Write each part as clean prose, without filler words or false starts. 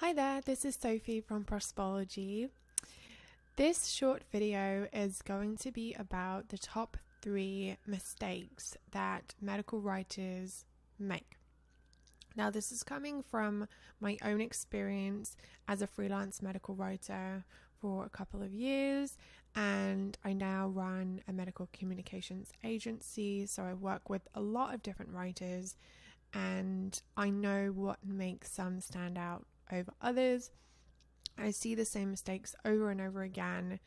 Hi there, this is Sophie from Prospology. This short video is going to be about the top 3 mistakes that medical writers make. Now, this is coming from my own experience as a freelance medical writer for a couple of years, and I now run a medical communications agency, so I work with a lot of different writers, and I know what makes some stand out over others. I see the same mistakes over and over again,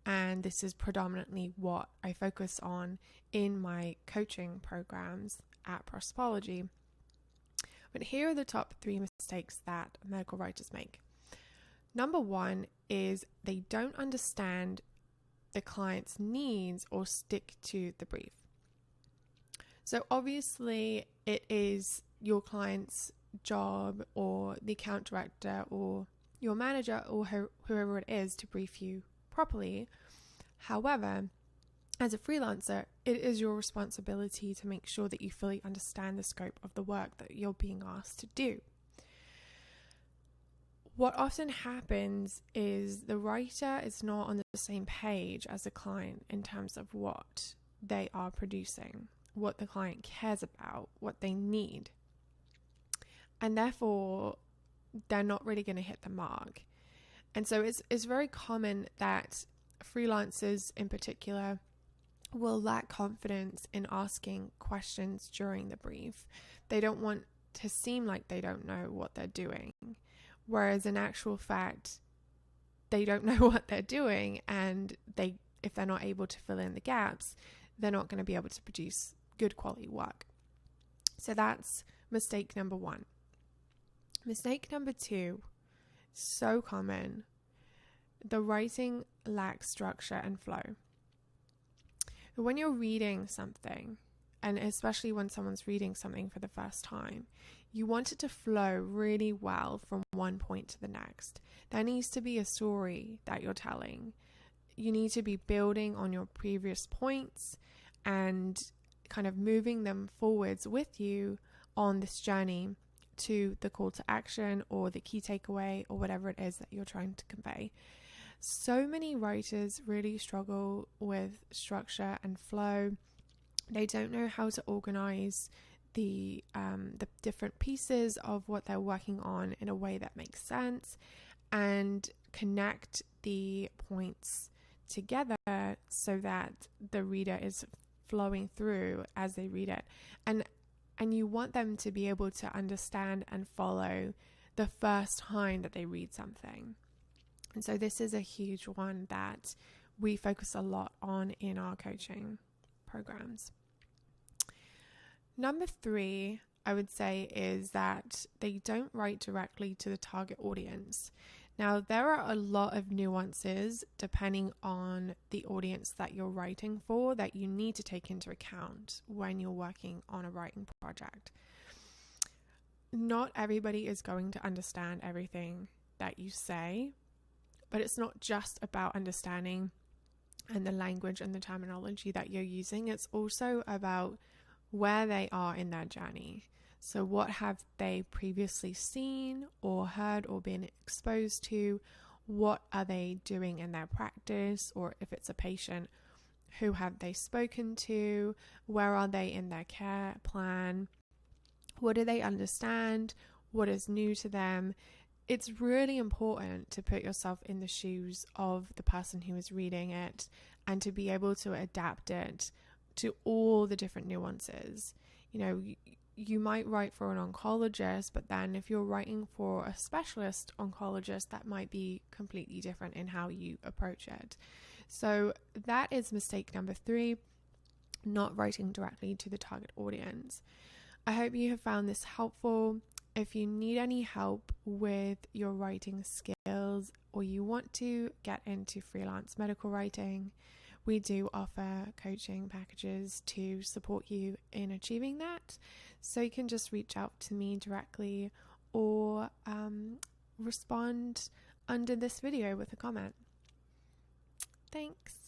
and this is predominantly what I focus on in my coaching programs at Prospology. But here are the top 3 mistakes that medical writers make. Number 1 is they don't understand the client's needs or stick to the brief. So obviously it is your client's job or the account director or your manager or whoever it is to brief you properly. However, as a freelancer, it is your responsibility to make sure that you fully understand the scope of the work that you're being asked to do. What often happens is the writer is not on the same page as the client in terms of what they are producing, what the client cares about, what they need. And therefore, they're not really going to hit the mark. And so it's very common that freelancers in particular will lack confidence in asking questions during the brief. They don't want to seem like they don't know what they're doing, whereas in actual fact, they don't know what they're doing, and if they're not able to fill in the gaps, they're not going to be able to produce good quality work. So that's mistake number 1. Mistake number 2, so common, the writing lacks structure and flow. When you're reading something, and especially when someone's reading something for the first time, you want it to flow really well from one point to the next. There needs to be a story that you're telling. You need to be building on your previous points and kind of moving them forwards with you on this journey to the call to action or the key takeaway or whatever it is that you're trying to convey. So many writers really struggle with structure and flow. They don't know how to organize the different pieces of what they're working on in a way that makes sense and connect the points together so that the reader is flowing through as they read it. And you want them to be able to understand and follow the first time that they read something. And so this is a huge one that we focus a lot on in our coaching programs. Number 3, I would say, is that they don't write directly to the target audience. Now, there are a lot of nuances depending on the audience that you're writing for that you need to take into account when you're working on a writing project. Not everybody is going to understand everything that you say, but it's not just about understanding and the language and the terminology that you're using. It's also about where they are in their journey. So what have they previously seen or heard or been exposed to? What are they doing in their practice? Or if it's a patient, who have they spoken to? Where are they in their care plan? What do they understand? What is new to them? It's really important to put yourself in the shoes of the person who is reading it and to be able to adapt it to all the different nuances. You know, you might write for an oncologist, but then if you're writing for a specialist oncologist, that might be completely different in how you approach it. So that is mistake number 3, not writing directly to the target audience. I hope you have found this helpful. If you need any help with your writing skills or you want to get into freelance medical writing, we do offer coaching packages to support you in achieving that. So you can just reach out to me directly or respond under this video with a comment. Thanks.